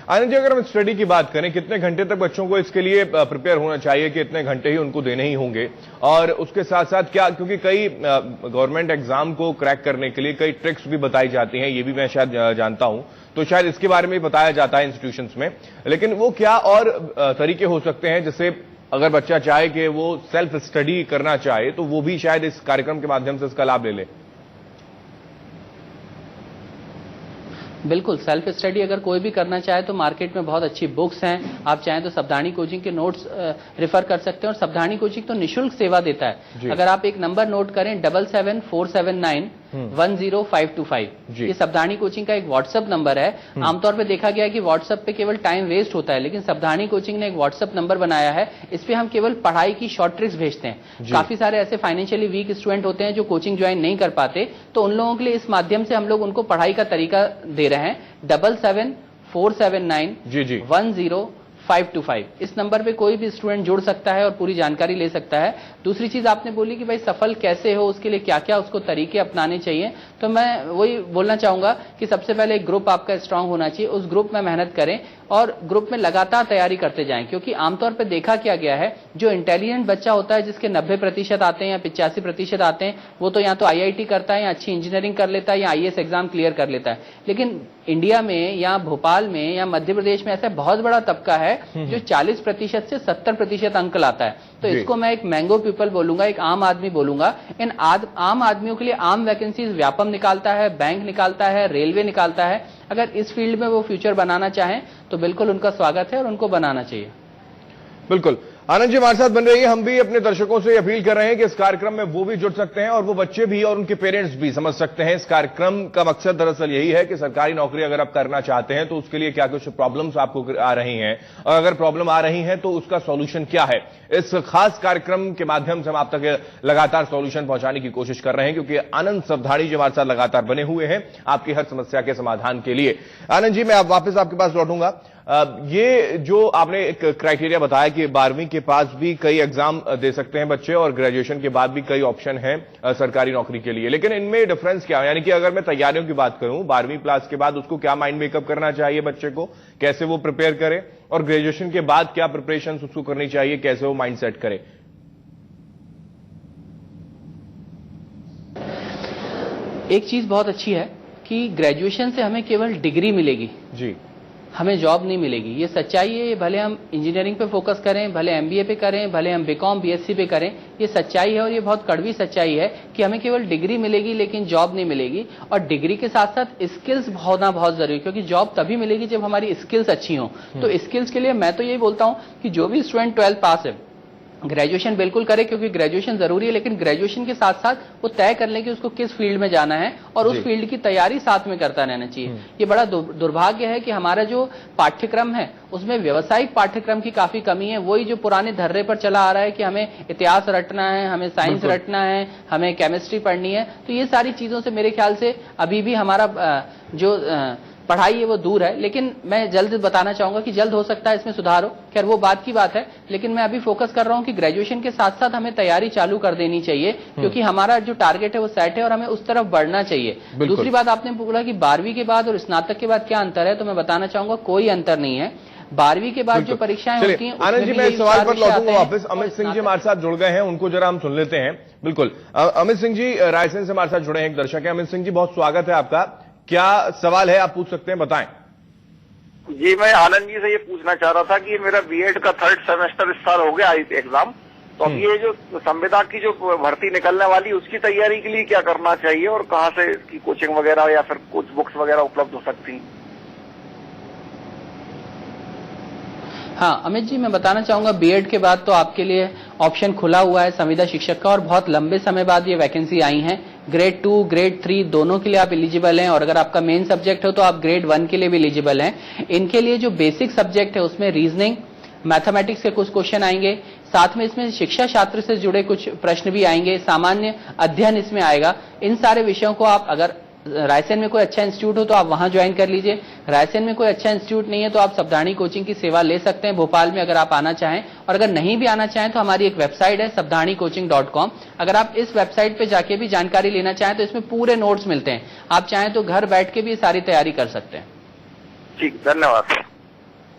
आनंद जी, अगर हम स्टडी की बात करें, कितने घंटे तक बच्चों को इसके लिए प्रिपेयर होना चाहिए कि इतने घंटे ही उनको देने ही होंगे? और उसके साथ साथ क्या, क्योंकि कई गवर्नमेंट एग्जाम को क्रैक करने के लिए कई ट्रिक्स भी बताई जाती हैं, ये भी मैं शायद जानता हूं, तो शायद इसके बारे में बताया जाता है इंस्टीट्यूशंस में, लेकिन वो क्या और तरीके हो सकते हैं जिससे अगर बच्चा चाहे कि वो सेल्फ स्टडी करना चाहे तो वो भी शायद इस कार्यक्रम के माध्यम से इसका लाभ ले ले? बिल्कुल, सेल्फ स्टडी अगर कोई भी करना चाहे तो मार्केट में बहुत अच्छी बुक्स हैं। आप चाहें तो सावधानी कोचिंग के नोट्स रेफर कर सकते हैं, और सावधानी कोचिंग तो निःशुल्क सेवा देता है। अगर आप एक नंबर नोट करें 7747910525, ये सावधानी कोचिंग का एक व्हाट्सएप नंबर है। आमतौर पे देखा गया है कि व्हाट्सएप पे केवल टाइम वेस्ट होता है, लेकिन सावधानी कोचिंग ने एक व्हाट्सएप नंबर बनाया है, इस पे हम केवल पढ़ाई की शॉर्ट ट्रिक्स भेजते हैं। काफी सारे ऐसे फाइनेंशियली वीक स्टूडेंट होते हैं जो कोचिंग ज्वाइन नहीं कर पाते, तो उन लोगों के लिए इस माध्यम से हम लोग उनको पढ़ाई का तरीका दे रहे हैं। 7747910525, इस नंबर पे कोई भी स्टूडेंट जुड़ सकता है और पूरी जानकारी ले सकता है। दूसरी चीज आपने बोली कि भाई सफल कैसे हो, उसके लिए क्या क्या उसको तरीके अपनाने चाहिए, तो मैं वही बोलना चाहूंगा कि सबसे पहले एक ग्रुप आपका स्ट्रांग होना चाहिए, उस ग्रुप में मेहनत करें और ग्रुप में लगातार तैयारी करते जाएं, क्योंकि आमतौर पर देखा क्या गया है, जो इंटेलिजेंट बच्चा होता है जिसके 90% आते हैं या 85% आते हैं, वो तो या तो IIT करता है या अच्छी इंजीनियरिंग कर लेता है या IAS एग्जाम क्लियर कर लेता है। लेकिन इंडिया में या भोपाल में या मध्य प्रदेश में ऐसा बहुत बड़ा तबका है जो 40% से 70% अंक लाता है। तो इसको मैं एक मैंगो पीपल बोलूंगा, एक आम आदमी बोलूंगा। इन आम आदमियों के लिए आम वैकेंसीज व्यापम निकालता है, बैंक निकालता है, रेलवे निकालता है। अगर इस फील्ड में वो फ्यूचर बनाना चाहें तो बिल्कुल उनका स्वागत है और उनको बनाना चाहिए। बिल्कुल, आनंद जी हमारे साथ बन रही है। हम भी अपने दर्शकों से अपील कर रहे हैं कि इस कार्यक्रम में वो भी जुड़ सकते हैं और वो बच्चे भी और उनके पेरेंट्स भी समझ सकते हैं। इस कार्यक्रम का मकसद दरअसल यही है कि सरकारी नौकरी अगर आप करना चाहते हैं तो उसके लिए क्या कुछ प्रॉब्लम्स आपको आ रही हैं, और अगर प्रॉब्लम आ रही है तो उसका सॉल्यूशन क्या है। इस खास कार्यक्रम के माध्यम से हम आप तक लगातार सॉल्यूशन पहुंचाने की कोशिश कर रहे हैं, क्योंकि आनंद सवधानी जी हमारे साथ लगातार बने हुए हैं आपकी हर समस्या के समाधान के लिए। आनंद जी, मैं वापस आपके पास लौटूंगा। ये जो आपने एक क्राइटेरिया बताया कि 12वीं के पास भी कई एग्जाम दे सकते हैं बच्चे और ग्रेजुएशन के बाद भी कई ऑप्शन हैं सरकारी नौकरी के लिए, लेकिन इनमें डिफरेंस क्या है? यानी कि अगर मैं तैयारियों की बात करूं, 12वीं क्लास के बाद उसको क्या माइंड मेकअप करना चाहिए बच्चे को, कैसे वो प्रिपेयर करे, और ग्रेजुएशन के बाद क्या प्रिपरेशन उसको करनी चाहिए, कैसे वो माइंड सेट करे? एक चीज बहुत अच्छी है कि ग्रेजुएशन से हमें केवल डिग्री मिलेगी जी, हमें जॉब नहीं मिलेगी। ये सच्चाई है। भले हम इंजीनियरिंग पे फोकस करें, भले MBA पे करें, भले हम BCom BSc पे करें, ये सच्चाई है और ये बहुत कड़वी सच्चाई है कि हमें केवल डिग्री मिलेगी लेकिन जॉब नहीं मिलेगी। और डिग्री के साथ साथ स्किल्स होना बहुत जरूरी है, क्योंकि जॉब तभी मिलेगी जब हमारी स्किल्स अच्छी हों। तो स्किल्स के लिए मैं तो यही बोलता हूं कि जो भी स्टूडेंट 12th पास है, ग्रेजुएशन बिल्कुल करे, क्योंकि ग्रेजुएशन जरूरी है, लेकिन ग्रेजुएशन के साथ साथ वो तय कर ले कि उसको किस फील्ड में जाना है और उस फील्ड की तैयारी साथ में करता रहना चाहिए। ये बड़ा दुर्भाग्य है कि हमारा जो पाठ्यक्रम है उसमें व्यावसायिक पाठ्यक्रम की काफी कमी है। वही जो पुराने धर्रे पर चला आ रहा है कि हमें इतिहास रटना है, हमें साइंस रटना है, हमें केमिस्ट्री पढ़नी है, तो ये सारी चीजों से मेरे ख्याल से अभी भी हमारा जो पढ़ाई है वो दूर है। लेकिन मैं जल्द बताना चाहूंगा कि जल्द हो सकता है इसमें सुधार हो, खैर वो बात की बात है। लेकिन मैं अभी फोकस कर रहा हूं कि ग्रेजुएशन के साथ साथ हमें तैयारी चालू कर देनी चाहिए, क्योंकि हमारा जो टारगेट है वो सेट है और हमें उस तरफ बढ़ना चाहिए। दूसरी बात आपने बोला कि 12वीं के बाद और स्नातक के बाद क्या अंतर है, तो मैं बताना चाहूंगा कोई अंतर नहीं है। 12वीं के बाद जो परीक्षाएं होती हैं, आनंद जी मैं सवाल पर लौटूंगा वापस। अमित सिंह जी हमारे साथ जुड़ गए हैं, उनको जरा हम सुन लेते हैं। बिल्कुल, अमित सिंह जी रायसेन से हमारे साथ जुड़े हैं, एक दर्शक है। अमित सिंह जी बहुत स्वागत है आपका, क्या सवाल है आप पूछ सकते हैं, बताएं। जी, मैं आनंद जी से ये पूछना चाह रहा था कि मेरा B.Ed का 3rd सेमेस्टर इस साल हो गया एग्जाम, तो अब ये जो संविदा की जो भर्ती निकलने वाली उसकी तैयारी के लिए क्या करना चाहिए और कहाँ से इसकी कोचिंग वगैरह या फिर कुछ बुक्स वगैरह उपलब्ध हो सकती हैं? हाँ अमित जी, मैं बताना चाहूंगा B.Ed के बाद तो आपके लिए ऑप्शन खुला हुआ है संविदा शिक्षक का, और बहुत लंबे समय बाद ये वैकेंसी आई है। ग्रेड 2 ग्रेड 3 दोनों के लिए आप एलिजिबल हैं, और अगर आपका मेन सब्जेक्ट हो तो आप ग्रेड 1 के लिए भी एलिजिबल हैं। इनके लिए जो बेसिक सब्जेक्ट है उसमें रीजनिंग, मैथमेटिक्स के कुछ क्वेश्चन आएंगे, साथ में इसमें शिक्षा शास्त्र से जुड़े कुछ प्रश्न भी आएंगे, सामान्य अध्ययन इसमें आएगा। इन सारे विषयों को आप अगर रायसेन में कोई अच्छा इंस्टीट्यूट हो तो आप वहां ज्वाइन कर लीजिए। रायसेन में कोई अच्छा इंस्टीट्यूट नहीं है तो आप सावधानी कोचिंग की सेवा ले सकते हैं भोपाल में, अगर आप आना चाहें। और अगर नहीं भी आना चाहें तो हमारी एक वेबसाइट है savdhanicoaching.com, अगर आप इस वेबसाइट पे जाके भी जानकारी लेना चाहें तो इसमें पूरे नोट्स मिलते हैं। आप चाहें तो घर बैठ के भी सारी तैयारी कर सकते हैं। ठीक, धन्यवाद।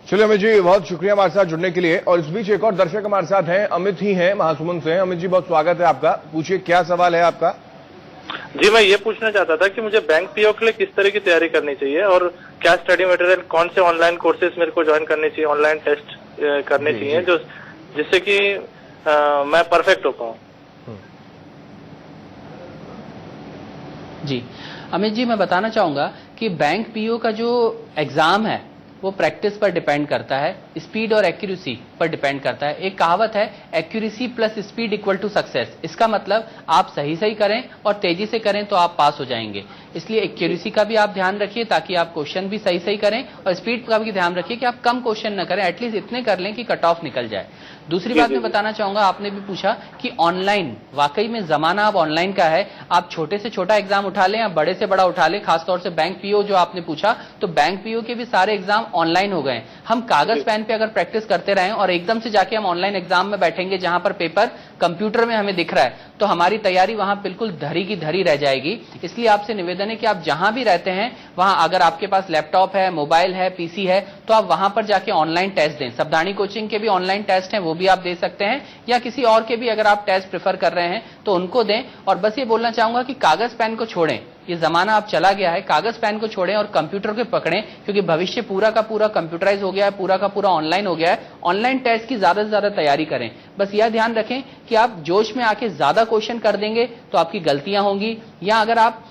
चलिए अमित जी, बहुत शुक्रिया हमारे साथ जुड़ने के लिए। और इस बीच एक और दर्शक हमारे साथ हैं, अमित ही हैं, महासुमन से। अमित जी, बहुत स्वागत है आपका। पूछिए, क्या सवाल है आपका? जी, मैं ये पूछना चाहता था कि मुझे बैंक पीओ के लिए किस तरह की तैयारी करनी चाहिए और क्या स्टडी मटेरियल, कौन से ऑनलाइन कोर्सेज मेरे को ज्वाइन करने चाहिए, ऑनलाइन टेस्ट करने चाहिए जो जिससे कि मैं परफेक्ट हो पाऊँ। जी अमित जी, मैं बताना चाहूंगा कि बैंक पीओ का जो एग्जाम है वो प्रैक्टिस पर डिपेंड करता है, स्पीड और एक्यूरेसी पर डिपेंड करता है। एक कहावत है, accuracy plus speed equal to success. इसका मतलब आप सही सही करें और तेजी से करें तो आप पास हो जाएंगे। इसलिए एक्यूरेसी का भी आप ध्यान रखिए ताकि आप क्वेश्चन भी सही सही करें, और स्पीड का भी ध्यान रखिए कि आप कम क्वेश्चन न करें, एटलीस्ट इतने कर लें कि कट ऑफ निकल जाए। दूसरी बात मैं बताना चाहूंगा, आपने भी पूछा कि ऑनलाइन, वाकई में जमाना अब ऑनलाइन का है। आप छोटे से छोटा एग्जाम उठा लें या बड़े से बड़ा उठा लें, खासतौर से बैंक पीओ जो आपने पूछा, तो बैंक पीओ के भी सारे एग्जाम ऑनलाइन हो गए। हम कागज पेन पे अगर प्रैक्टिस करते रहें और एकदम से जाके हम ऑनलाइन एग्जाम में बैठेंगे जहां पर पेपर कंप्यूटर में हमें दिख रहा है, तो हमारी तैयारी वहां बिल्कुल धरी की धरी रह जाएगी। इसलिए आपसे निवेदन है कि आप जहां भी रहते हैं वहां, अगर आपके पास लैपटॉप है, मोबाइल है, पीसी है, तो आप वहां पर जाके ऑनलाइन टेस्ट दें। सावधानी कोचिंग के भी ऑनलाइन टेस्ट हैं, वो भी आप दे सकते हैं, या किसी और के भी अगर आप टेस्ट प्रेफर कर रहे हैं तो उनको दें। और बस ये बोलना चाहूंगा कि कागज पेन को छोड़ें, ये जमाना अब चला गया है। कागज पेन को छोड़ें और कंप्यूटर को पकड़ें, क्योंकि भविष्य पूरा का पूरा कंप्यूटराइज हो गया है, पूरा का पूरा ऑनलाइन हो गया है। ऑनलाइन टेस्ट की ज्यादा से ज्यादा तैयारी करें। बस यह ध्यान रखें कि आप जोश में आके ज्यादा क्वेश्चन कर देंगे तो आपकी गलतियां होंगी, या अगर आप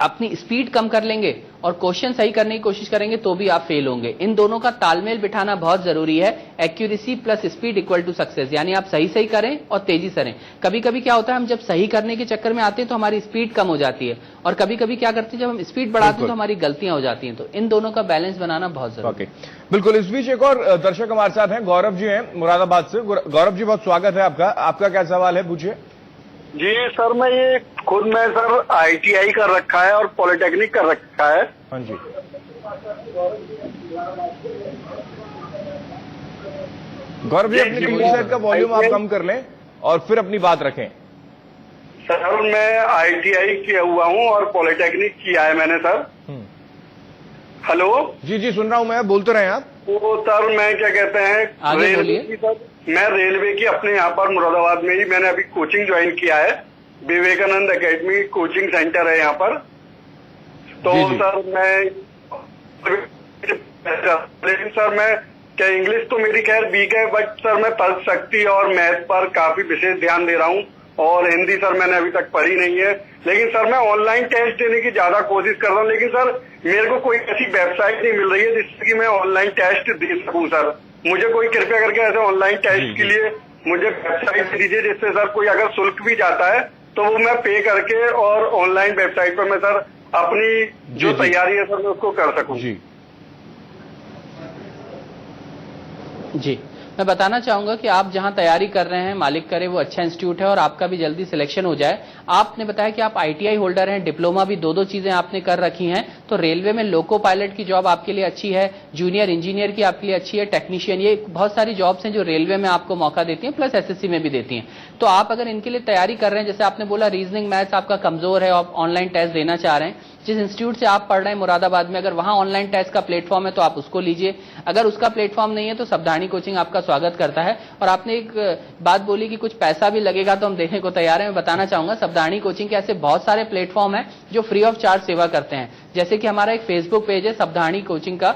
अपनी स्पीड कम कर लेंगे और क्वेश्चन सही करने की कोशिश करेंगे तो भी आप फेल होंगे। इन दोनों का तालमेल बिठाना बहुत जरूरी है। Accuracy plus speed equal to success, यानी आप सही सही करें और तेजी से करें। कभी कभी क्या होता है, हम जब सही करने के चक्कर में आते हैं तो हमारी स्पीड कम हो जाती है, और कभी कभी क्या करते हैं, जब हम स्पीड बढ़ाते हैं तो हमारी गलतियां हो जाती हैं। तो इन दोनों का बैलेंस बनाना बहुत जरूरी है। बिल्कुल। इस बीच एक और दर्शक हमारे साथ हैं, गौरव जी हैं मुरादाबाद से। गौरव जी, बहुत स्वागत है आपका। आपका क्या सवाल है, पूछिए। जी सर, मैं सर आईटीआई कर रखा है और पॉलिटेक्निक कर रखा है। हाँ जी। गौरव जी, अपनी टीवी सेट का वॉल्यूम आप कम कर लें और फिर अपनी बात रखें। सर, मैं आईटीआई किया हुआ हूँ और पॉलिटेक्निक किया है मैंने सर। हेलो। जी जी, सुन रहा हूं मैं, बोलते रहे आप। तो सर, मैं क्या कहते हैं, आगे बोलिए। मैं रेलवे की अपने यहाँ पर मुरादाबाद में ही मैंने अभी कोचिंग ज्वाइन किया है। विवेकानंद एकेडमी कोचिंग सेंटर है यहाँ पर। तो जी जी। सर लेकिन सर मैं क्या, इंग्लिश तो मेरी खैर वीक है, बट सर मैं तर्क शक्ति और मैथ पर काफी विशेष ध्यान दे रहा हूँ, और हिंदी सर मैंने अभी तक पढ़ी नहीं है। लेकिन सर मैं ऑनलाइन टेस्ट देने की ज्यादा कोशिश कर रहा हूँ, लेकिन सर मेरे को कोई ऐसी वेबसाइट नहीं मिल रही है जिससे कि मैं ऑनलाइन टेस्ट दे सकूं। सर मुझे कोई कृपया करके ऐसे ऑनलाइन टेस्ट के लिए मुझे वेबसाइट दीजिए, जिससे सर कोई अगर शुल्क भी जाता है तो वो मैं पे करके और ऑनलाइन वेबसाइट पर मैं सर अपनी जो तैयारी है सर मैं उसको कर सकूं। जी, मैं बताना चाहूंगा कि आप जहां तैयारी कर रहे हैं, मालिक करे वो अच्छा इंस्टीट्यूट है और आपका भी जल्दी सिलेक्शन हो जाए। आपने बताया कि आप आईटीआई होल्डर हैं, डिप्लोमा भी, दो चीजें आपने कर रखी हैं, तो रेलवे में लोको पायलट की जॉब आपके लिए अच्छी है, जूनियर इंजीनियर की आपके लिए अच्छी है, टेक्नीशियन, ये बहुत सारी जॉब्स हैं जो रेलवे में आपको मौका देती हैं, प्लस एसएससी में भी देती हैं। तो आप अगर इनके लिए तैयारी कर रहे हैं, जैसे आपने बोला रीजनिंग मैथ्स आपका कमजोर है और ऑनलाइन टेस्ट देना चाह रहे हैं, जिस इंस्टीट्यूट से आप पढ़ रहे हैं मुरादाबाद में, अगर वहां ऑनलाइन टेस्ट का प्लेटफॉर्म है तो आप उसको लीजिए। अगर उसका प्लेटफॉर्म नहीं है तो सावधानी कोचिंग आपका स्वागत करता है। और आपने एक बात बोली कि कुछ पैसा भी लगेगा, तो हम देने को तैयार हैं। मैं बताना चाहूंगा, सावधानी कोचिंग के ऐसे बहुत सारे प्लेटफॉर्म हैं जो फ्री ऑफ चार्ज सेवा करते हैं। जैसे कि हमारा एक फेसबुक पेज है सावधानी कोचिंग का,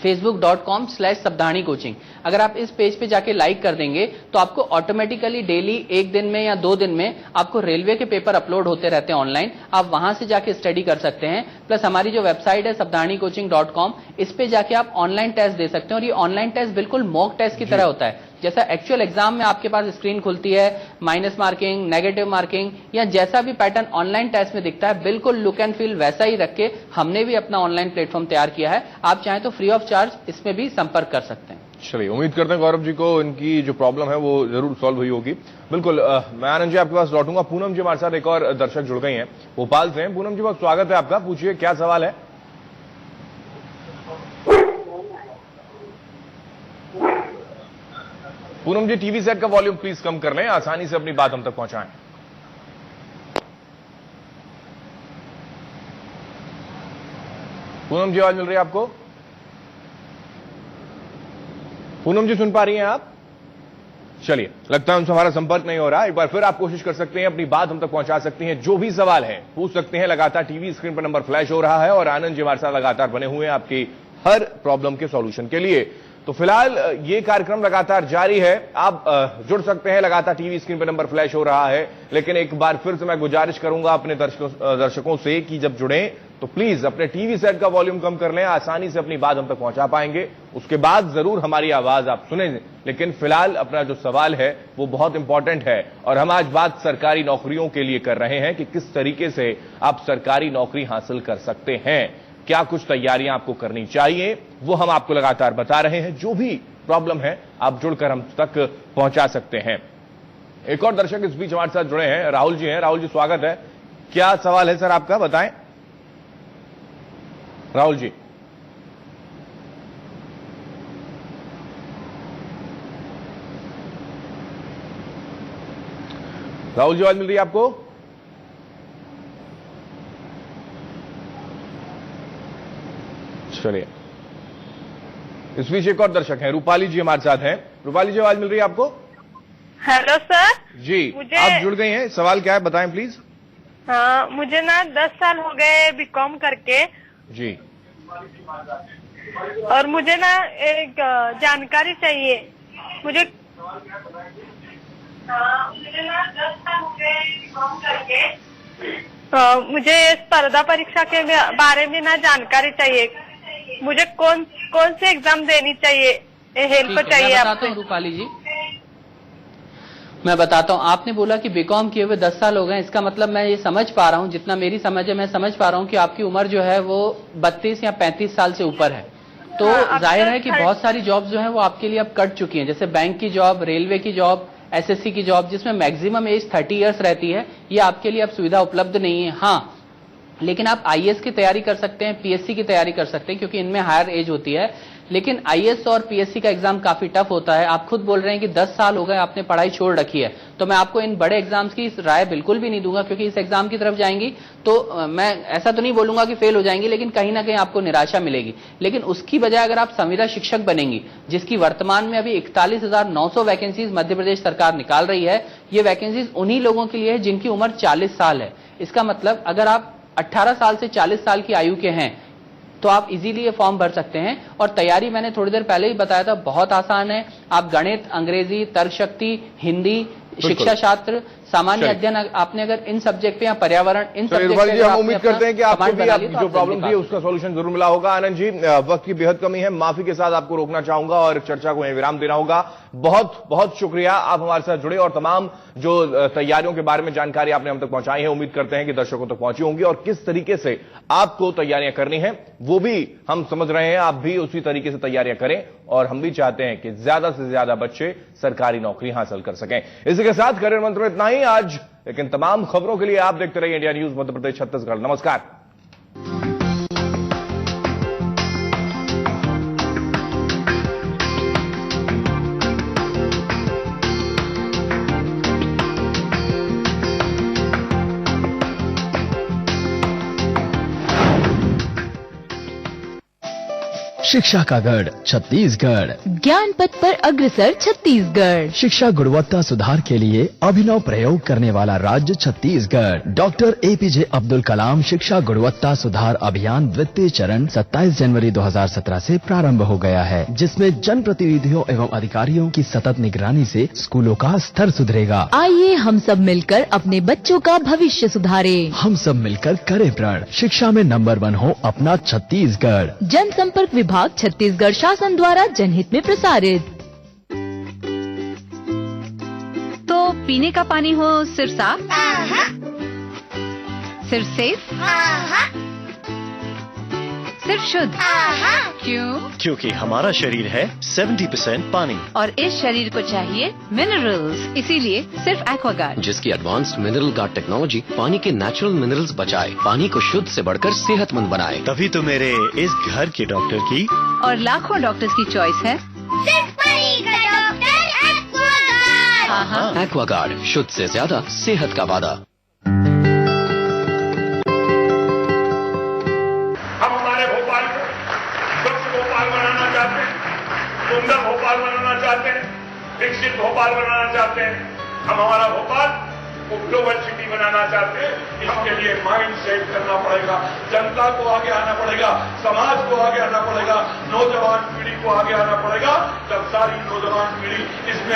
facebook.com/सावधानी कोचिंग। अगर आप इस पेज पे जाके लाइक कर देंगे तो आपको ऑटोमेटिकली डेली 1 दिन में या 2 दिन में आपको रेलवे के पेपर अपलोड होते रहते हैं ऑनलाइन, आप वहां से जाके स्टडी कर सकते हैं। प्लस हमारी जो वेबसाइट है सावधानीकोचिंग.com, इस पे जाके आप ऑनलाइन टेस्ट दे सकते हैं, और ये ऑनलाइन टेस्ट बिल्कुल मॉक टेस्ट की तरह होता है। जैसा एक्चुअल एग्जाम में आपके पास स्क्रीन खुलती है, माइनस मार्किंग, नेगेटिव मार्किंग, या जैसा भी पैटर्न ऑनलाइन टेस्ट में दिखता है, बिल्कुल लुक एंड फील वैसा ही रख के हमने भी अपना ऑनलाइन प्लेटफॉर्म तैयार किया है। आप चाहें तो फ्री ऑफ चार्ज इसमें भी संपर्क कर सकते हैं। चलिए, उम्मीद करते हैं गौरव जी को इनकी जो प्रॉब्लम है वो जरूर सॉल्व हुई होगी। बिल्कुल। मैं आनंद जी आपके पास लौटूंगा। पूनम जी हमारे साथ एक और दर्शक जुड़ गई हैं, भोपाल से हैं। पूनम जी, बहुत स्वागत है आपका। पूछिए, क्या सवाल है। पूनम जी, टीवी सेट का वॉल्यूम प्लीज कम कर लें, आसानी से अपनी बात हम तक पहुंचाएं। पूनम जी, आवाज मिल रही है आपको? पूनम जी सुन पा रही हैं आप? चलिए, लगता है उनसे हमारा संपर्क नहीं हो रहा। एक बार फिर आप कोशिश कर सकते हैं, अपनी बात हम तक पहुंचा सकती हैं, जो भी सवाल है पूछ सकते हैं। लगातार टीवी स्क्रीन पर नंबर फ्लैश हो रहा है और आनंद जी हमारे साथ लगातार बने हुए हैं आपकी हर प्रॉब्लम के सॉल्यूशन के लिए। तो फिलहाल ये कार्यक्रम लगातार जारी है, आप जुड़ सकते हैं। लगातार टीवी स्क्रीन पर नंबर फ्लैश हो रहा है, लेकिन एक बार फिर से मैं गुजारिश करूंगा अपने दर्शकों से कि जब जुड़े तो प्लीज अपने टीवी सेट का वॉल्यूम कम कर लें, आसानी से अपनी बात हम तक पहुंचा पाएंगे। उसके बाद जरूर हमारी आवाज आप सुने, लेकिन फिलहाल अपना जो सवाल है वो बहुत इंपॉर्टेंट है और हम आज बात सरकारी नौकरियों के लिए कर रहे हैं कि किस तरीके से आप सरकारी नौकरी हासिल कर सकते हैं, क्या कुछ तैयारियां आपको करनी चाहिए, वो हम आपको लगातार बता रहे हैं। जो भी प्रॉब्लम है आप जुड़कर हम तक पहुंचा सकते हैं। एक और दर्शक इस बीच हमारे साथ जुड़े हैं, राहुल जी हैं। राहुल जी स्वागत है। क्या सवाल है सर आपका, बताएं राहुल जी। राहुल जी आवाज मिल रही है आपको? चलिए, इस बीच एक और दर्शक हैं, रूपाली जी हमारे साथ हैं। रूपाली जी आवाज मिल रही है आपको? हेलो सर जी, आप जुड़ गई हैं। सवाल क्या है बताएं प्लीज। हाँ, मुझे ना 10 साल हो गए बीकॉम करके जी, और मुझे ना एक जानकारी चाहिए। मुझे ना 10 साल हो गए बीकॉम करके, मुझे स्पर्धा परीक्षा के बारे में ना जानकारी चाहिए। मुझे कौन से एग्जाम देनी चाहिए, हेल्प चाहिए आपसे। रूपाली जी मैं बताता हूं। आपने बोला कि बीकॉम किए हुए 10 साल हो गए, इसका मतलब मैं ये समझ पा रहा हूं, जितना मेरी समझ है मैं समझ पा रहा हूं कि आपकी उम्र जो है वो 32 या 35 साल से ऊपर है। तो जाहिर है कि बहुत सारी जॉब जो है वो आपके लिए अब कट चुकी हैं, जैसे बैंक की जॉब, रेलवे की जॉब, एसएससी की जॉब, जिसमें मैक्सिमम एज 30 इयर्स रहती है। ये आपके लिए अब सुविधा उपलब्ध नहीं है। हाँ, लेकिन आप आईएएस की तैयारी कर सकते हैं, पीएससी की तैयारी कर सकते हैं, क्योंकि इनमें हायर एज होती है। लेकिन आईएएस और पीएससी का एग्जाम काफी टफ होता है। आप खुद बोल रहे हैं कि 10 साल हो गए आपने पढ़ाई छोड़ रखी है, तो मैं आपको इन बड़े एग्जाम्स की राय बिल्कुल भी नहीं दूंगा, क्योंकि इस एग्जाम की तरफ जाएंगी तो मैं ऐसा तो नहीं बोलूंगा कि फेल हो जाएंगी, लेकिन कहीं ना कहीं आपको निराशा मिलेगी। लेकिन उसकी बजाय अगर आप संविदा शिक्षक बनेंगी, जिसकी वर्तमान में अभी 41,900 वैकेंसीज मध्य प्रदेश सरकार निकाल रही है, ये वैकेंसीज उन्हीं लोगों के लिए है जिनकी उम्र 40 साल है। इसका मतलब अगर आप 18 साल से 40 साल की आयु के हैं तो आप इजीली ये फॉर्म भर सकते हैं। और तैयारी मैंने थोड़ी देर पहले ही बताया था, बहुत आसान है। आप गणित, अंग्रेजी, तर्कशक्ति, हिंदी, शिक्षा शास्त्र, सामान्य अध्ययन, आपने अगर इन सब्जेक्ट पे या पर्यावरण, इन सब्जेक्ट पे हम उम्मीद करते हैं कि आपको भी जो प्रॉब्लम थी उसका सॉल्यूशन जरूर मिला होगा। आनंद जी, वक्त की बेहद कमी है, माफी के साथ आपको रोकना चाहूंगा और चर्चा को यहीं विराम देना होगा। बहुत बहुत शुक्रिया, आप हमारे साथ जुड़े और तमाम जो तैयारियों के बारे में जानकारी आपने हम तक पहुंचाई है, उम्मीद करते हैं कि दर्शकों तक पहुंची होंगी और किस तरीके से आपको तैयारियां करनी है वो भी हम समझ रहे हैं। आप भी उसी तरीके से तैयारियां करें और हम भी चाहते हैं कि ज्यादा से ज्यादा बच्चे सरकारी नौकरी हासिल कर सकें। इसी के साथ करियर मंत्र में इतना ही आज, लेकिन तमाम खबरों के लिए आप देखते रहिए इंडिया न्यूज मध्य प्रदेश छत्तीसगढ़। नमस्कार। शिक्षा का गढ़ छत्तीसगढ़, ज्ञान पथ पर अग्रसर छत्तीसगढ़, शिक्षा गुणवत्ता सुधार के लिए अभिनव प्रयोग करने वाला राज्य छत्तीसगढ़। डॉक्टर एपीजे अब्दुल कलाम शिक्षा गुणवत्ता सुधार अभियान द्वितीय चरण 27 जनवरी 2017 से प्रारंभ हो गया है, जिसमें जनप्रतिनिधियों एवं अधिकारियों की सतत निगरानी से स्कूलों का स्तर सुधरेगा। आइए हम सब मिलकर अपने बच्चों का भविष्य सुधारें। हम सब मिलकर करें प्रण, शिक्षा में नंबर 1 हो अपना छत्तीसगढ़। जनसंपर्क विभाग छत्तीसगढ़ शासन द्वारा जनहित में प्रसारित। तो पीने का पानी हो सिर्फ साफ, सिर्फ सेफ, सिर्फ शुद्ध। क्यों? क्योंकि हमारा शरीर है 70% पानी और इस शरीर को चाहिए मिनरल्स, इसीलिए सिर्फ एक्वागार्ड, जिसकी एडवांस्ड मिनरल गार्ड टेक्नोलॉजी पानी के नेचुरल मिनरल्स बचाए, पानी को शुद्ध से बढ़कर सेहतमंद बनाए। तभी तो मेरे इस घर के डॉक्टर की और लाखों डॉक्टर्स की चॉइस है सिर्फ पानी का डॉक्टर एक्वागार्ड। एक्वागार्ड, शुद्ध से ज्यादा सेहत का वादा। हम हमारे भोपाल को स्वच्छ भोपाल बनाना चाहते हैं, सुंदर भोपाल बनाना चाहते हैं, विकसित भोपाल बनाना चाहते हैं, हम हमारा भोपाल को ग्लोबल सिटी बनाना चाहते हैं। इसके लिए माइंड सेट करना पड़ेगा, जनता को आगे आना पड़ेगा, समाज को आगे आना पड़ेगा, नौजवान पीढ़ी को आगे आना पड़ेगा। जब सारी नौजवान पीढ़ी इसमें